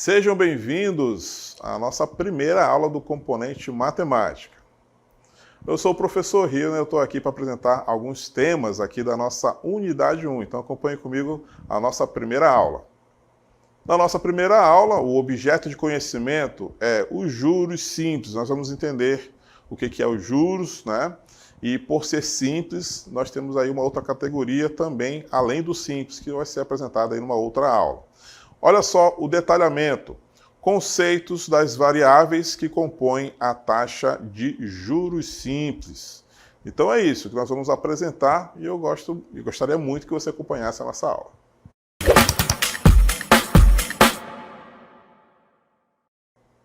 Sejam bem-vindos à nossa primeira aula do componente matemática. Eu sou o professor Rio, né? Eu estou aqui para apresentar alguns temas aqui da nossa unidade 1, então acompanhe comigo a nossa primeira aula. Na nossa primeira aula, o objeto de conhecimento é os juros simples. Nós vamos entender o que é os juros, né? E por ser simples, nós temos aí uma outra categoria também, além do simples, que vai ser apresentada aí numa outra aula. Olha só o detalhamento. Conceitos das variáveis que compõem a taxa de juros simples. Então é isso que nós vamos apresentar e eu gostaria muito que você acompanhasse a nossa aula.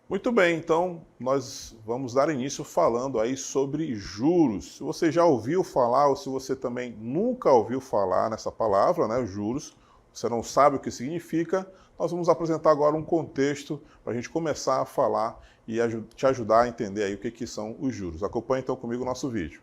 Muito bem, então nós vamos dar início falando aí sobre juros. Se você já ouviu falar ou se você também nunca ouviu falar nessa palavra, né, juros, você não sabe o que significa, nós vamos apresentar agora um contexto para a gente começar a falar e te ajudar a entender aí o que são os juros. Acompanhe então comigo o nosso vídeo.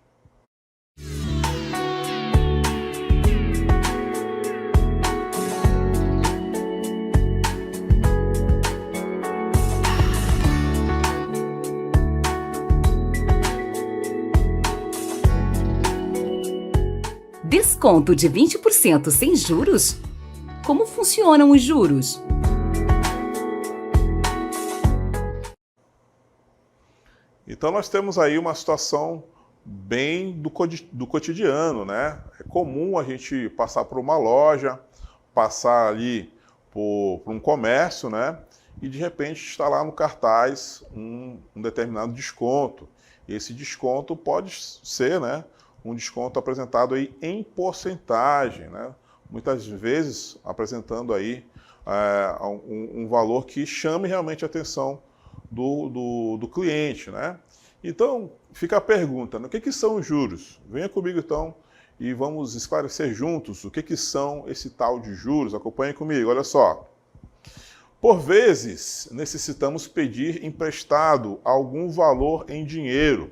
Desconto de 20% sem juros? Como funcionam os juros? Então nós temos aí uma situação bem do cotidiano, né? É comum a gente passar por uma loja, passar ali por um comércio, né? E de repente está lá no cartaz um determinado desconto. E esse desconto pode ser, né, um desconto apresentado aí em porcentagem, né? Muitas vezes apresentando aí um valor que chame realmente a atenção do cliente, né? Então, fica a pergunta, né? O que são os juros? Venha comigo então e vamos esclarecer juntos o que são esse tal de juros. Acompanhe comigo, olha só. Por vezes, necessitamos pedir emprestado algum valor em dinheiro,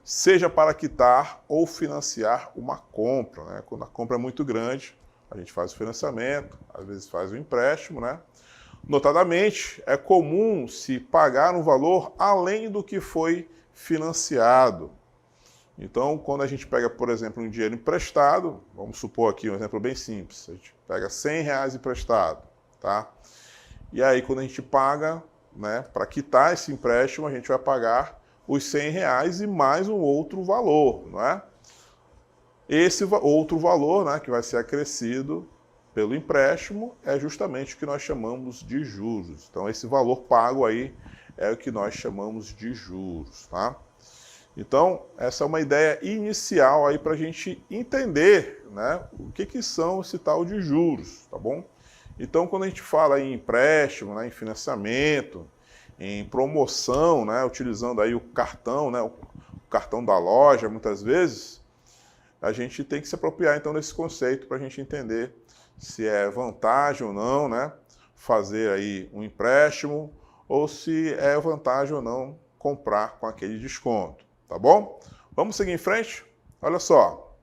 seja para quitar ou financiar uma compra, né? Quando a compra é muito grande, a gente faz o financiamento, às vezes faz o empréstimo, né? Notadamente, é comum se pagar um valor além do que foi financiado. Então, quando a gente pega, por exemplo, um dinheiro emprestado, vamos supor aqui um exemplo bem simples, a gente pega R$100 emprestado, tá? E aí, quando a gente paga, né, para quitar esse empréstimo, a gente vai pagar os R$100 e mais um outro valor, não é? Esse outro valor, né, que vai ser acrescido pelo empréstimo é justamente o que nós chamamos de juros. Então, esse valor pago aí é o que nós chamamos de juros, tá? Então, essa é uma ideia inicial aí para a gente entender, né, o que são esse tal de juros, tá bom? Então, quando a gente fala em empréstimo, né, em financiamento, em promoção, né, utilizando aí o cartão, né, o cartão da loja, muitas vezes, a gente tem que se apropriar então desse conceito para a gente entender se é vantagem ou não, né, fazer aí um empréstimo ou se é vantagem ou não comprar com aquele desconto, tá bom? Vamos seguir em frente? Olha só.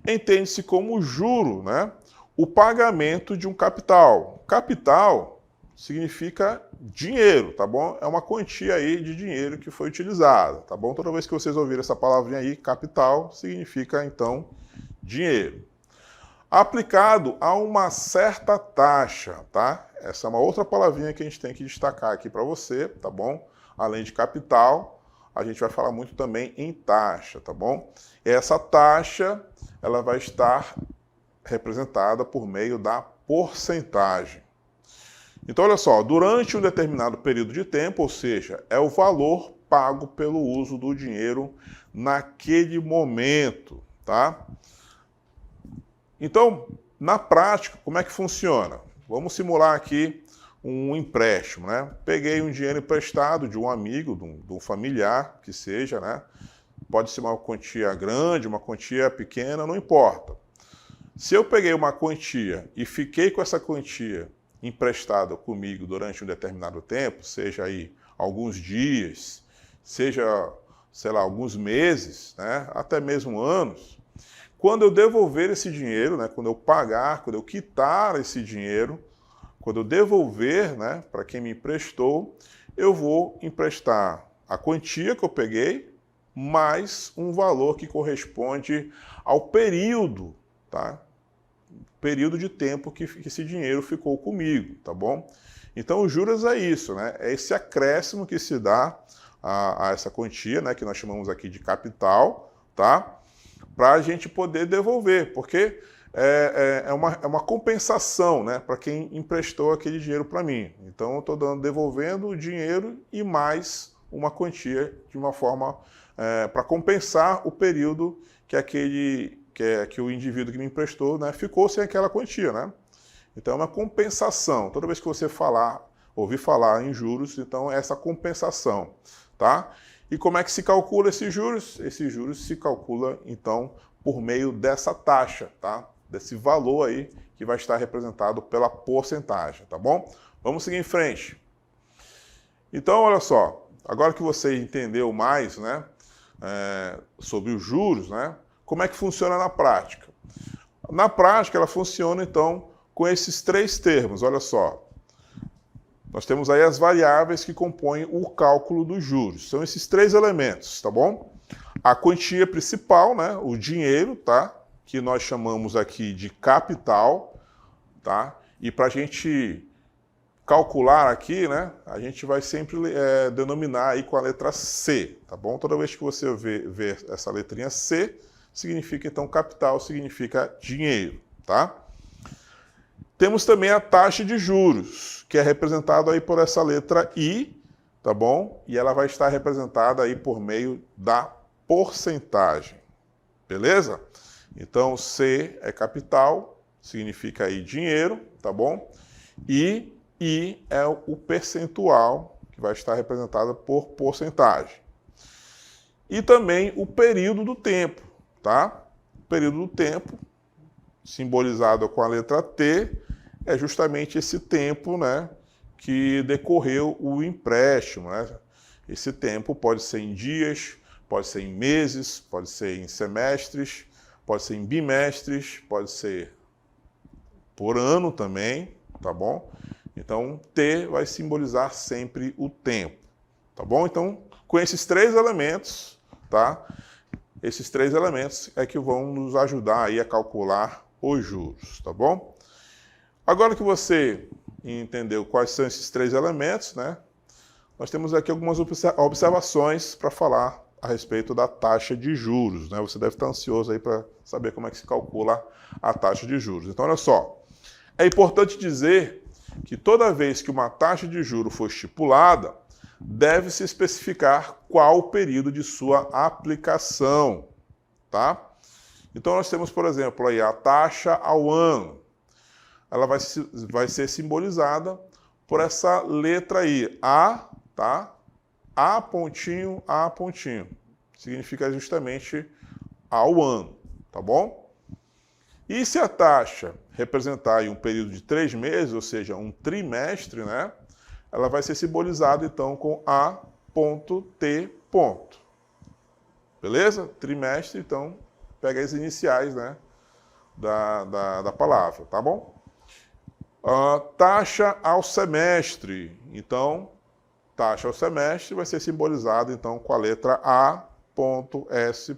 Entende-se como juro, né, o pagamento de um capital. Capital significa dinheiro, tá bom? É uma quantia aí de dinheiro que foi utilizada, tá bom? Toda vez que vocês ouvirem essa palavrinha aí, capital, significa então dinheiro. Aplicado a uma certa taxa, tá? Essa é uma outra palavrinha que a gente tem que destacar aqui para você, tá bom? Além de capital, a gente vai falar muito também em taxa, tá bom? Essa taxa, ela vai estar representada por meio da porcentagem. Então, olha só, durante um determinado período de tempo, ou seja, é o valor pago pelo uso do dinheiro naquele momento, tá? Então, na prática, como é que funciona? Vamos simular aqui um empréstimo, né? Peguei um dinheiro emprestado de um amigo, de um familiar, que seja, né? Pode ser uma quantia grande, uma quantia pequena, não importa. Se eu peguei uma quantia e fiquei com essa quantia emprestada comigo durante um determinado tempo, seja aí alguns dias, seja, sei lá, alguns meses, né? Até mesmo anos, quando eu devolver esse dinheiro, né? Quando eu pagar, quando eu quitar esse dinheiro, quando eu devolver, né, para quem me emprestou, eu vou emprestar a quantia que eu peguei, mais um valor que corresponde ao período, tá? Período de tempo que esse dinheiro ficou comigo, tá bom? Então, os juros é isso, né? É esse acréscimo que se dá a essa quantia, né, que nós chamamos aqui de capital, tá? Para a gente poder devolver, porque é uma compensação, né, para quem emprestou aquele dinheiro para mim. Então, eu estou devolvendo o dinheiro e mais uma quantia de uma forma para compensar o período que o indivíduo que me emprestou, né, ficou sem aquela quantia, né? Então, é uma compensação. Toda vez que você ouvir falar em juros, então é essa compensação, tá? E como é que se calcula esses juros? Esses juros se calcula, então, por meio dessa taxa, tá? Desse valor aí que vai estar representado pela porcentagem, tá bom? Vamos seguir em frente. Então, olha só, agora que você entendeu mais, né, sobre os juros, né, como é que funciona na prática? Na prática, ela funciona, então, com esses três termos, olha só. Nós temos aí as variáveis que compõem o cálculo dos juros. São esses três elementos, tá bom? A quantia principal, né, o dinheiro, tá? Que nós chamamos aqui de capital, tá? E para a gente calcular aqui, né, a gente vai sempre denominar aí com a letra C, tá bom? Toda vez que você vê essa letrinha C, significa então capital, significa dinheiro, tá? Temos também a taxa de juros, que é representada aí por essa letra I, tá bom? E ela vai estar representada aí por meio da porcentagem, beleza? Então, C é capital, significa aí dinheiro, tá bom? E I é o percentual, que vai estar representado por porcentagem. E também o período do tempo, tá? O período do tempo, simbolizado com a letra T, é justamente esse tempo, né, que decorreu o empréstimo, né? Esse tempo pode ser em dias, pode ser em meses, pode ser em semestres, pode ser em bimestres, pode ser por ano também, tá bom? Então, T vai simbolizar sempre o tempo, tá bom? Então, com esses três elementos, tá? Esses três elementos é que vão nos ajudar aí a calcular os juros, tá bom? Agora que você entendeu quais são esses três elementos, né? Nós temos aqui algumas observações para falar a respeito da taxa de juros, né? Você deve estar ansioso aí para saber como é que se calcula a taxa de juros. Então, olha só, é importante dizer que toda vez que uma taxa de juros for estipulada, deve-se especificar qual o período de sua aplicação, tá? Então, nós temos, por exemplo, aí a taxa ao ano. Ela vai ser simbolizada por essa letra aí, A, tá? A pontinho, A pontinho. Significa justamente ao ano, tá bom? E se a taxa representar aí um período de 3 meses, ou seja, um trimestre, né? Ela vai ser simbolizada, então, com A.T. Beleza? Trimestre, então, pega as iniciais, né, da palavra, tá bom? Taxa ao semestre. Então, taxa ao semestre vai ser simbolizada, então, com a letra A.S.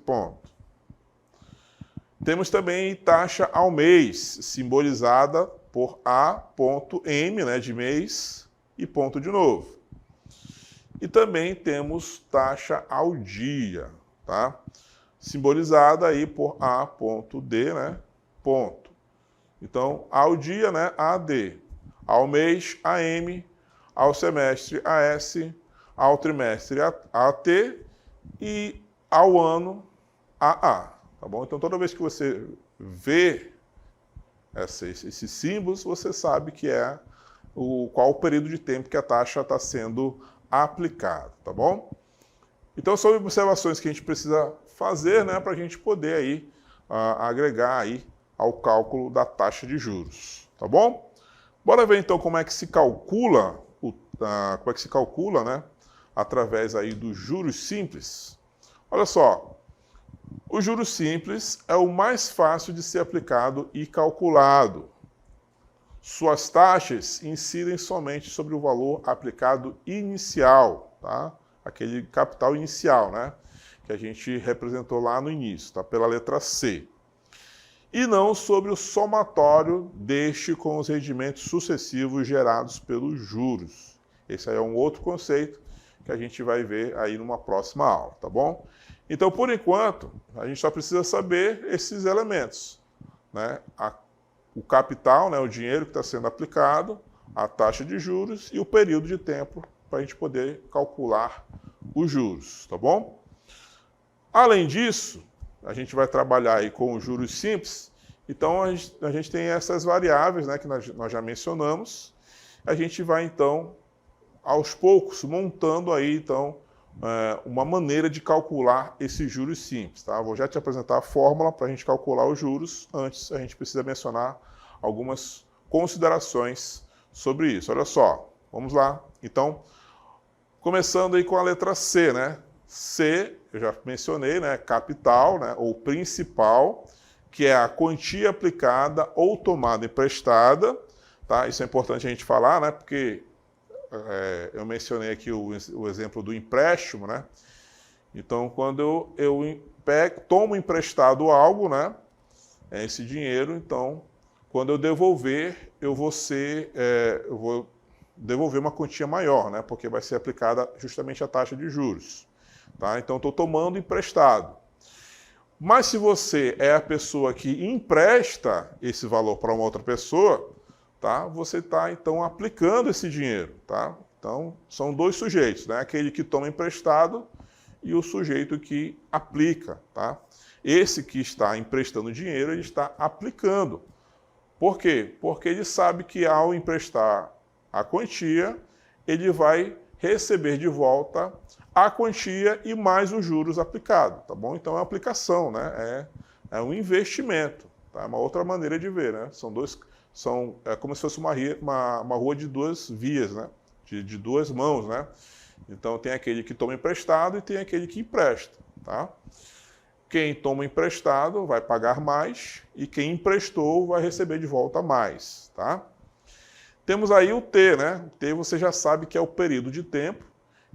Temos também taxa ao mês, simbolizada por A.M, né, de mês, e ponto de novo. E também temos taxa ao dia, tá? Simbolizada aí por A.D, né, ponto. Então, ao dia, né, AD. Ao mês, AM. Ao semestre, AS. Ao trimestre, AT. E ao ano, AA. Tá bom? Então, toda vez que você vê esses símbolos, você sabe que é qual o período de tempo que a taxa está sendo aplicada, tá bom? Então, são observações que a gente precisa fazer, né, para a gente poder aí, agregar aí ao cálculo da taxa de juros, tá bom? Bora ver então como é que se calcula, né, através aí dos juros simples. Olha só, o juros simples é o mais fácil de ser aplicado e calculado. Suas taxas incidem somente sobre o valor aplicado inicial, tá? Aquele capital inicial, né? Que a gente representou lá no início, tá? Pela letra C. E não sobre o somatório deste com os rendimentos sucessivos gerados pelos juros. Esse aí é um outro conceito que a gente vai ver aí numa próxima aula, tá bom? Então, por enquanto, a gente só precisa saber esses elementos, né? O capital, né, o dinheiro que está sendo aplicado, a taxa de juros e o período de tempo para a gente poder calcular os juros, tá bom? Além disso, a gente vai trabalhar aí com os juros simples, então a gente tem essas variáveis, né, que nós já mencionamos. A gente vai, então, aos poucos, montando aí, então, uma maneira de calcular esses juros simples, tá? Vou já te apresentar a fórmula para a gente calcular os juros. Antes, a gente precisa mencionar algumas considerações sobre isso. Olha só, vamos lá. Então, começando aí com a letra C, né? C, eu já mencionei, né? Capital, né? Ou principal, que é a quantia aplicada ou tomada emprestada, tá? Isso é importante a gente falar, né? Porque eu mencionei aqui o exemplo do empréstimo, né? Então, quando eu tomo emprestado algo, né? Esse dinheiro, então, quando eu devolver, eu vou devolver uma quantia maior, né? Porque vai ser aplicada justamente a taxa de juros, tá? Então, estou tomando emprestado. Mas se você é a pessoa que empresta esse valor para uma outra pessoa, tá? Você está, então, aplicando esse dinheiro, tá? Então, são dois sujeitos, né? Aquele que toma emprestado e o sujeito que aplica, tá? Esse que está emprestando dinheiro, ele está aplicando. Por quê? Porque ele sabe que ao emprestar a quantia, ele vai receber de volta a quantia e mais os juros aplicados, tá bom? Então é uma aplicação, né? É um investimento, tá? É uma outra maneira de ver, né? É como se fosse uma rua de duas vias, né? De duas mãos, né? Então tem aquele que toma emprestado e tem aquele que empresta, tá? Quem toma emprestado vai pagar mais e quem emprestou vai receber de volta mais, tá? Temos aí o T, né? O T você já sabe que é o período de tempo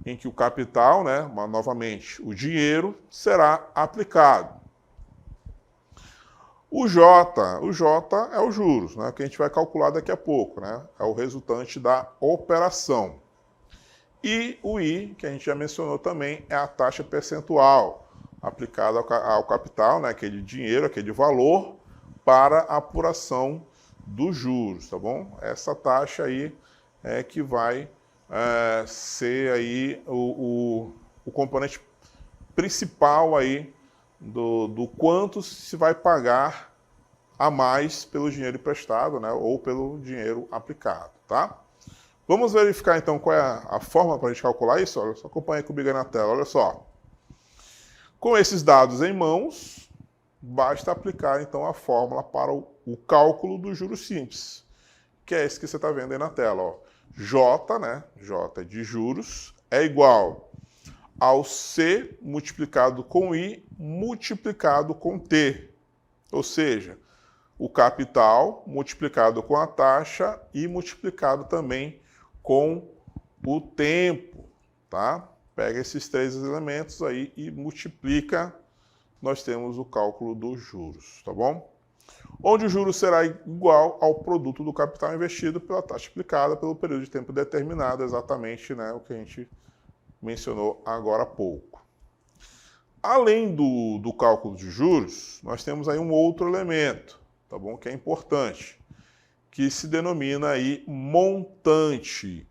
em que o capital, né, novamente, o dinheiro, será aplicado. O J é os juros, né, que a gente vai calcular daqui a pouco, né? É o resultante da operação. E o I, que a gente já mencionou também, é a taxa percentual aplicada ao capital, né, aquele dinheiro, aquele valor, para a apuração dos juros, tá bom? Essa taxa aí é que vai ser aí o componente principal aí do quanto se vai pagar a mais pelo dinheiro emprestado, né, ou pelo dinheiro aplicado, tá? Vamos verificar então qual é a forma para a gente calcular isso? Olha só, acompanha comigo aí na tela, olha só. Com esses dados em mãos, basta aplicar então a fórmula para o cálculo do juros simples, que é esse que você está vendo aí na tela, ó. J, né? J de juros, é igual ao C multiplicado com I multiplicado com T. Ou seja, o capital multiplicado com a taxa e multiplicado também com o tempo, tá? Pega esses três elementos aí e multiplica, nós temos o cálculo dos juros, tá bom? Onde o juro será igual ao produto do capital investido pela taxa aplicada pelo período de tempo determinado, exatamente, né, o que a gente mencionou agora há pouco. Além do cálculo de juros, nós temos aí um outro elemento, tá bom, que é importante, que se denomina aí montante.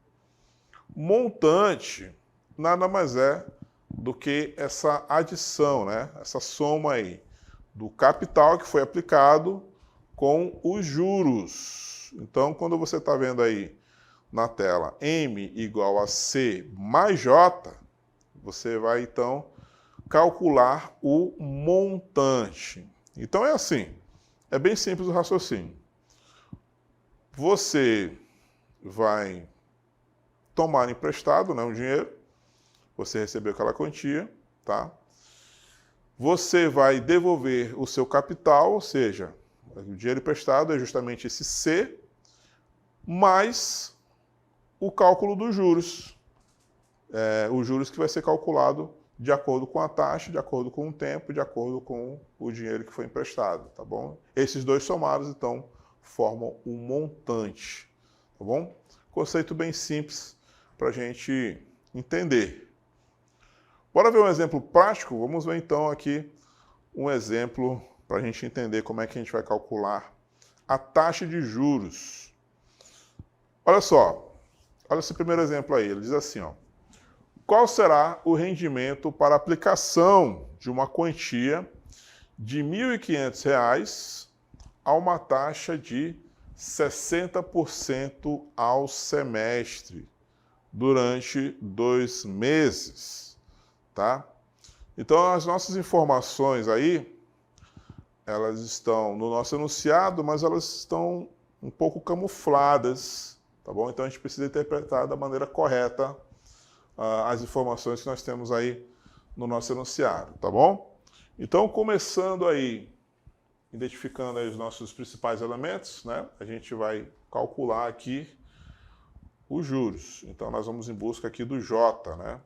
Montante nada mais é do que essa adição, né, essa soma aí do capital que foi aplicado com os juros. Então, quando você está vendo aí na tela M igual a C mais J, você vai, então, calcular o montante. Então, é assim, é bem simples o raciocínio. Você vai tomar emprestado, né, um dinheiro, você recebeu aquela quantia, tá? Você vai devolver o seu capital, ou seja, o dinheiro emprestado é justamente esse C, mais o cálculo dos juros. Os juros que vai ser calculado de acordo com a taxa, de acordo com o tempo, de acordo com o dinheiro que foi emprestado, tá bom? Esses dois somados, então, formam um montante, tá bom? Conceito bem simples para a gente entender. Bora ver um exemplo prático? Vamos ver então aqui um exemplo para a gente entender como é que a gente vai calcular a taxa de juros. Olha só, olha esse primeiro exemplo aí, ele diz assim, ó, qual será o rendimento para aplicação de uma quantia de R$ 1.500 a uma taxa de 60% ao semestre durante 2 meses, tá? Então, as nossas informações aí, elas estão no nosso enunciado, mas elas estão um pouco camufladas, tá bom? Então, a gente precisa interpretar da maneira correta as informações que nós temos aí no nosso enunciado, tá bom? Então, começando aí, identificando aí os nossos principais elementos, né? A gente vai calcular aqui os juros. Então, nós vamos em busca aqui do J, né?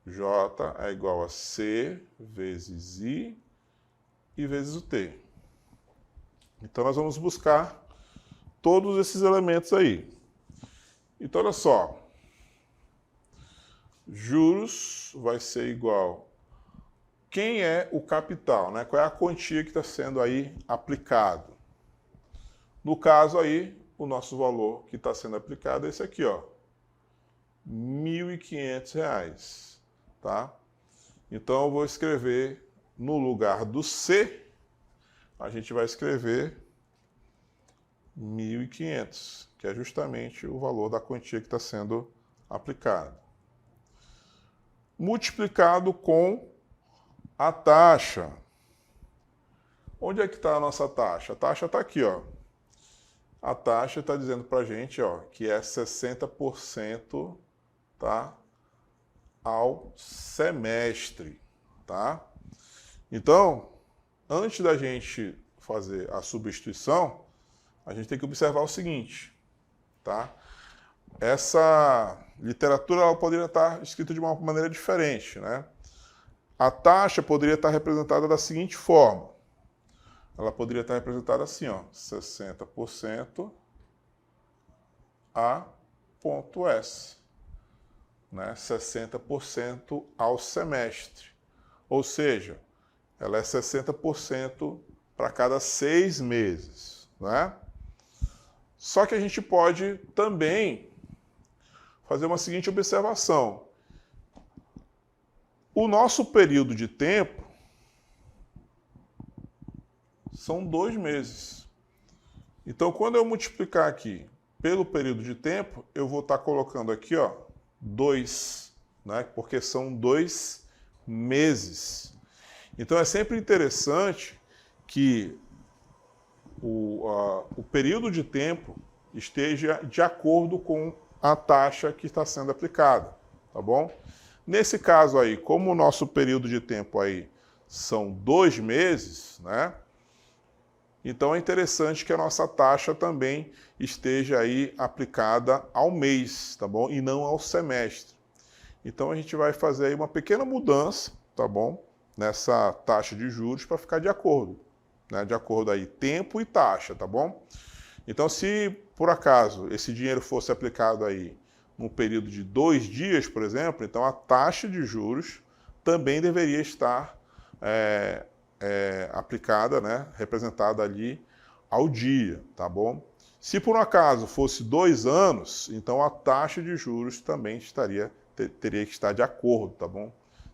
J é igual a C vezes I e vezes o T. Então, nós vamos buscar todos esses elementos aí. Então, olha só. Juros vai ser igual. Quem é o capital, né? Qual é a quantia que está sendo aí aplicado? No caso aí, o nosso valor que está sendo aplicado é esse aqui, ó. R$ 1.500, tá? Então, eu vou escrever no lugar do C, a gente vai escrever 1.500, que é justamente o valor da quantia que está sendo aplicada. Multiplicado com a taxa. Onde é que está a nossa taxa? A taxa está aqui, ó. A taxa está dizendo para a gente, ó, que é 60%, tá, ao semestre, tá? Então, antes da gente fazer a substituição, a gente tem que observar o seguinte, tá? Essa literatura ela poderia estar escrita de uma maneira diferente, né? A taxa poderia estar representada da seguinte forma. Ela poderia estar representada assim, ó, 60% a ponto S, né? 60% ao semestre. Ou seja, ela é 60% para cada 6 meses, né? Só que a gente pode também fazer uma seguinte observação. O nosso período de tempo são 2 meses. Então, quando eu multiplicar aqui pelo período de tempo, eu vou estar colocando aqui, ó, 2, né? Porque são 2 meses. Então, é sempre interessante que o período de tempo esteja de acordo com a taxa que está sendo aplicada, tá bom? Nesse caso aí, como o nosso período de tempo aí são 2 meses, né? Então é interessante que a nossa taxa também esteja aí aplicada ao mês, tá bom? E não ao semestre. Então a gente vai fazer aí uma pequena mudança, tá bom? Nessa taxa de juros para ficar de acordo, né? De acordo aí tempo e taxa, tá bom? Então se por acaso esse dinheiro fosse aplicado aí num período de 2 dias, por exemplo, então a taxa de juros também deveria estar aplicada, né, representada ali ao dia, tá bom? Se por um acaso fosse 2 anos, então a taxa de juros também teria que estar de acordo, tá bom?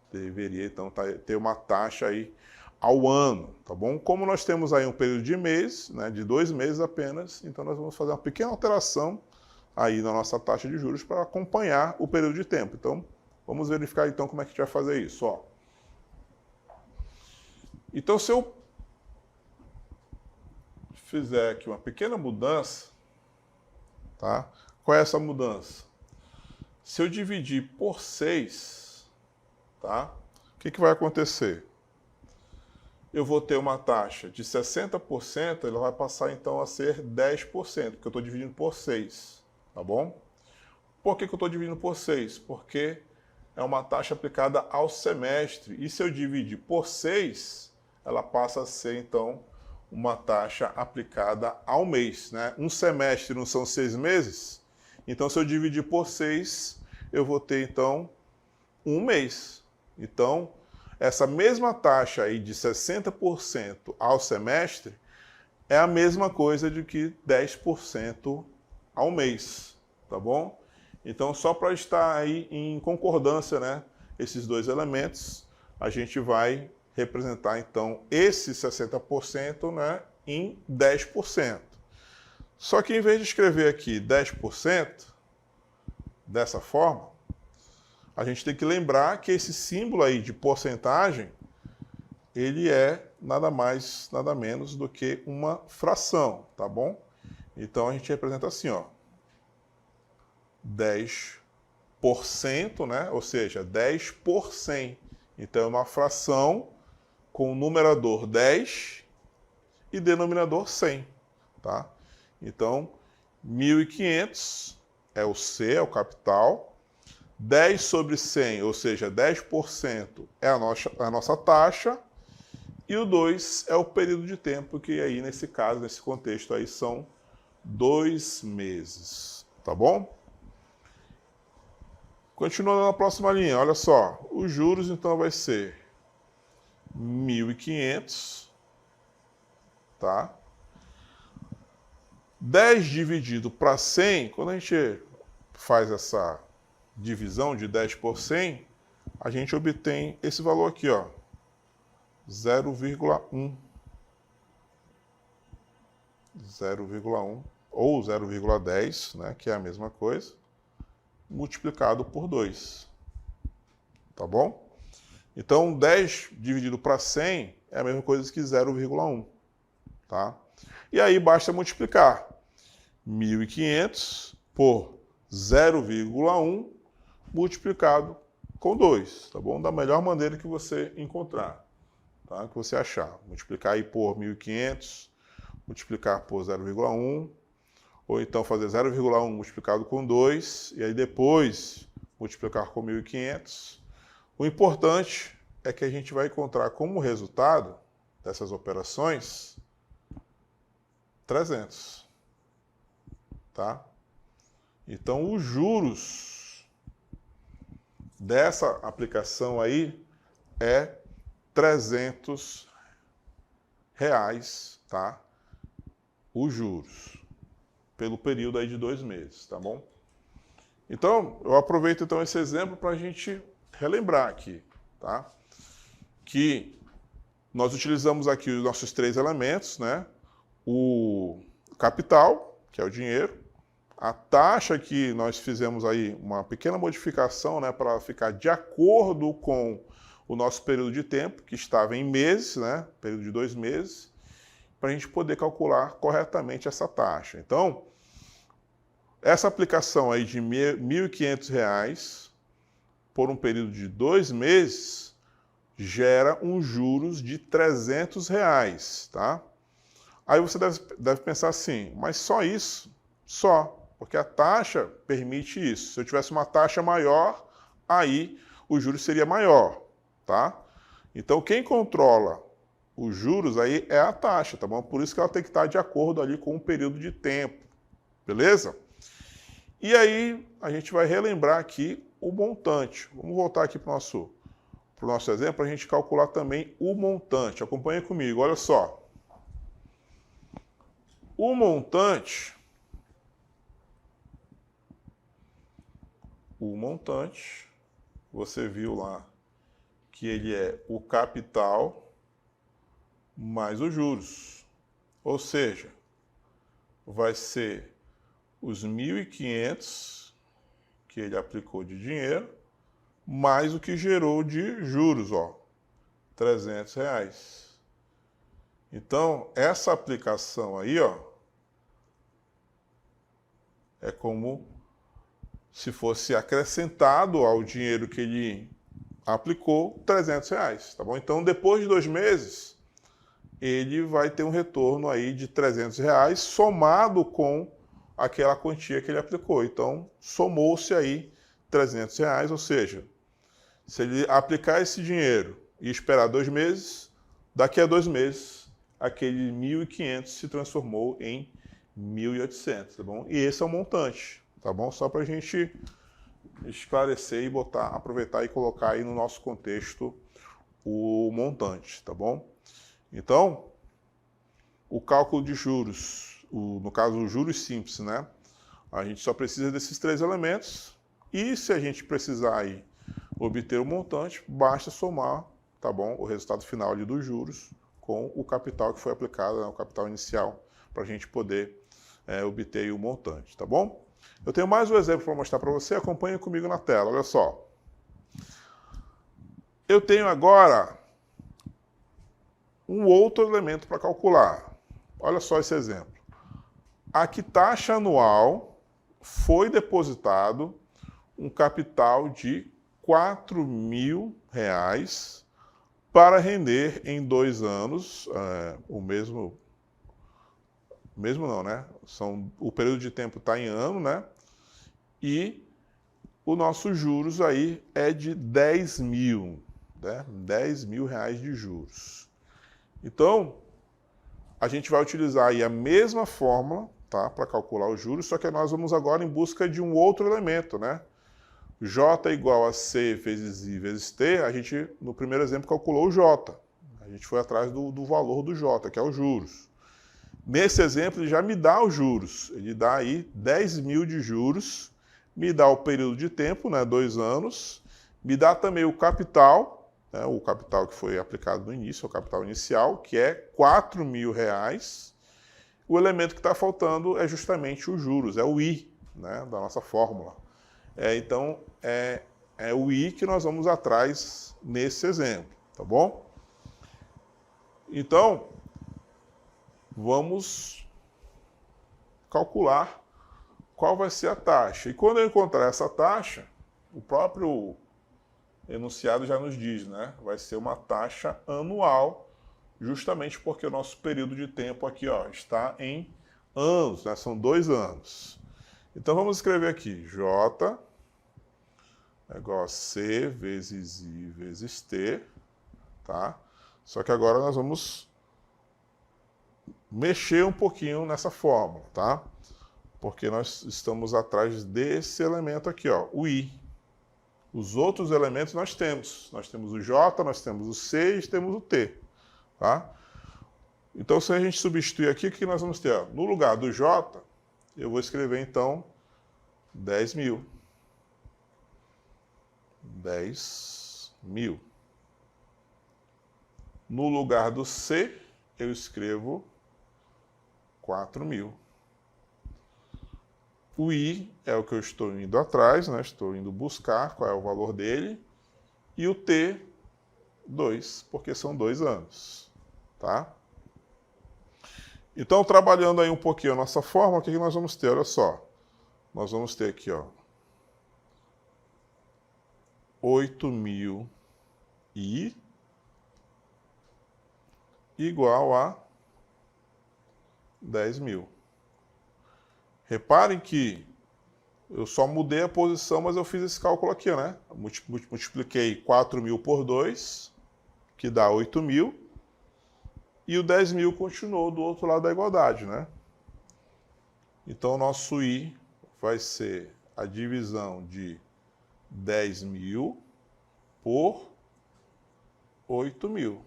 Deveria então ter uma taxa aí ao ano, tá bom? Como nós temos aí um período de mês, né, de 2 meses apenas, então nós vamos fazer uma pequena alteração aí na nossa taxa de juros para acompanhar o período de tempo. Então, vamos verificar então como é que a gente vai fazer isso, ó. Então, se eu fizer aqui uma pequena mudança, tá? Qual é essa mudança? Se eu dividir por 6, tá? O que vai acontecer? eu vou ter uma taxa de 60%, ela vai passar então a ser 10%, porque eu estou dividindo por 6, tá bom? Por que eu estou dividindo por 6? Porque é uma taxa aplicada ao semestre, e se eu dividir por 6, ela passa a ser então uma taxa aplicada ao mês, né? Um semestre não são 6 meses? Então, se eu dividir por 6, eu vou ter então um mês. Então, essa mesma taxa aí de 60% ao semestre é a mesma coisa de que 10% ao mês, tá bom? Então, só para estar aí em concordância, né, esses dois elementos, a gente vai representar então esse 60%, né, em 10%. Só que em vez de escrever aqui 10% dessa forma, a gente tem que lembrar que esse símbolo aí de porcentagem, ele é nada mais, nada menos do que uma fração, tá bom? Então a gente representa assim, ó, 10%, né? Ou seja, 10 por 100. Então é uma fração com o numerador 10 e denominador 100, tá? Então, 1.500 é o C, é o capital. 10 sobre 100, ou seja, 10% é a nossa taxa. E o 2 é o período de tempo, que aí, nesse caso, nesse contexto aí, são 2 meses, tá bom? Continuando na próxima linha, olha só. Os juros, então, vai ser 1.500, tá? 10 dividido para 100, quando a gente faz essa divisão de 10 por 100, a gente obtém esse valor aqui, ó, 0,1. 0,1 ou 0,10, né, que é a mesma coisa, multiplicado por 2. Tá bom? Então, 10 dividido para 100 é a mesma coisa que 0,1. Tá? E aí basta multiplicar 1.500 por 0,1 multiplicado com 2, tá bom? Da melhor maneira que você encontrar, tá? Que você achar. Multiplicar aí por 1.500, multiplicar por 0,1, ou então fazer 0,1 multiplicado com 2, e aí depois multiplicar com 1.500. O importante é que a gente vai encontrar como resultado dessas operações 300, tá? Então, os juros dessa aplicação aí é R$300, tá? Os juros, pelo período aí de 2 meses, tá bom? Então, eu aproveito então esse exemplo para a gente relembrar aqui, tá? Que nós utilizamos aqui os nossos 3 elementos, né? O capital, que é o dinheiro, a taxa que nós fizemos aí uma pequena modificação, né, para ficar de acordo com o nosso período de tempo, que estava em meses, né, período de 2 meses, para a gente poder calcular corretamente essa taxa. Então, essa aplicação aí de R$1.500 por um período de 2 meses gera uns juros de R$300, tá? Aí você deve pensar assim, mas só isso? Só, porque a taxa permite isso. Se eu tivesse uma taxa maior, aí o juros seria maior, tá? Então, quem controla os juros aí é a taxa, tá bom? Por isso que ela tem que estar de acordo ali com o período de tempo, beleza? E aí, a gente vai relembrar aqui o montante. Vamos voltar aqui para o nosso exemplo, para a gente calcular também o montante. Acompanhe comigo, olha só. O montante, você viu lá que ele é o capital mais os juros. Ou seja, vai ser os 1.500 que ele aplicou de dinheiro, mais o que gerou de juros, ó, R$300. Então, essa aplicação aí, ó, é como se fosse acrescentado ao dinheiro que ele aplicou R$300, tá bom? Então, depois de 2 meses, ele vai ter um retorno aí de R$ 300 somado com aquela quantia que ele aplicou. Então, somou-se aí R$ 300, ou seja, se ele aplicar esse dinheiro e esperar 2 meses, daqui a 2 meses, aquele 1.500 se transformou em 1.800, tá bom? E esse é o montante, tá bom? Só para a gente esclarecer e botar, aproveitar e colocar aí no nosso contexto o montante, tá bom? Então, o cálculo de juros, no caso, os juros simples, né? A gente só precisa desses 3 elementos e se a gente precisar aí obter o montante, basta somar, tá bom? O resultado final ali dos juros com o capital que foi aplicado, né? O capital inicial, para a gente poder obter o montante, tá bom? Eu tenho mais um exemplo para mostrar para você, acompanhe comigo na tela, olha só. Eu tenho agora um outro elemento para calcular. Olha só esse exemplo. A que taxa anual foi depositado um capital de R$ 4.000 para render em 2 anos, o mesmo não, né? O período de tempo está em ano, né? E o nosso juros aí é de 10 mil, né? R$ 10.000 de juros. Então, a gente vai utilizar aí a mesma fórmula, tá? Para calcular os juros, só que nós vamos agora em busca de um outro elemento, né? J igual a C vezes I vezes T, a gente, no primeiro exemplo, calculou o J. A gente foi atrás do valor do J, que é os juros. Nesse exemplo, ele já me dá os juros. Ele dá aí 10 mil de juros, me dá o período de tempo, né, 2 anos, me dá também o capital, né, o capital que foi aplicado no início, o capital inicial, que é R$ 4.000. O elemento que está faltando é justamente os juros, é o I, né, da nossa fórmula. Então, é o I que nós vamos atrás nesse exemplo, tá bom? Então, vamos calcular qual vai ser a taxa. E quando eu encontrar essa taxa, o próprio enunciado já nos diz, né? Vai ser uma taxa anual, justamente porque o nosso período de tempo aqui, ó, está em anos, né? São 2 anos. Então vamos escrever aqui, J é igual a C vezes I vezes T, tá? Só que agora nós vamos mexer um pouquinho nessa fórmula, tá? Porque nós estamos atrás desse elemento aqui, ó, o I. Os outros elementos nós temos. Nós temos o J, nós temos o C e temos o T, tá? Então, se a gente substituir aqui, o que nós vamos ter? Ó? No lugar do J, eu vou escrever, então, 10 mil. 10 mil. No lugar do C, eu escrevo 4 mil. O I é o que eu estou indo atrás, né? Estou indo buscar qual é o valor dele. E o T, 2, porque são 2 anos, tá? Então, trabalhando aí um pouquinho a nossa fórmula, o que nós vamos ter? Olha só. Nós vamos ter aqui, ó, 8.000 I igual a 10 mil. Reparem que eu só mudei a posição, mas eu fiz esse cálculo aqui, né? Multipliquei 4 mil por 2, que dá 8 mil, e o 10 mil continuou do outro lado da igualdade, né? Então, o nosso I vai ser a divisão de 10 mil por 8 mil.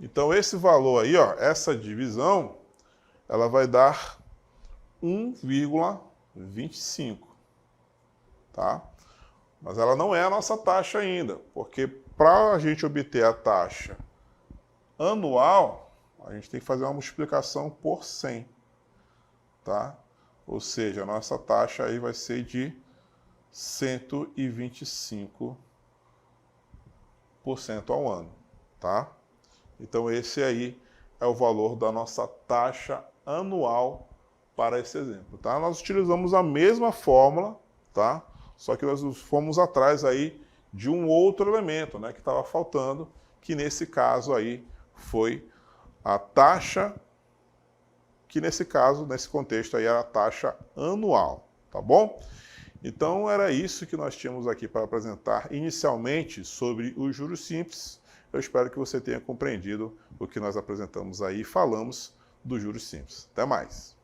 Então, esse valor aí, ó, essa divisão, ela vai dar 1,25, tá? Mas ela não é a nossa taxa ainda, porque para a gente obter a taxa anual, a gente tem que fazer uma multiplicação por 100, tá? Ou seja, a nossa taxa aí vai ser de 125% ao ano, tá? Então esse aí é o valor da nossa taxa anual para esse exemplo, tá? Nós utilizamos a mesma fórmula, tá? Só que nós fomos atrás aí de um outro elemento, né, que estava faltando, que nesse caso aí foi a taxa, que nesse caso, nesse contexto aí, era a taxa anual, tá bom? Então era isso que nós tínhamos aqui para apresentar inicialmente sobre os juros simples. Eu espero que você tenha compreendido o que nós apresentamos aí e falamos dos juros simples. Até mais!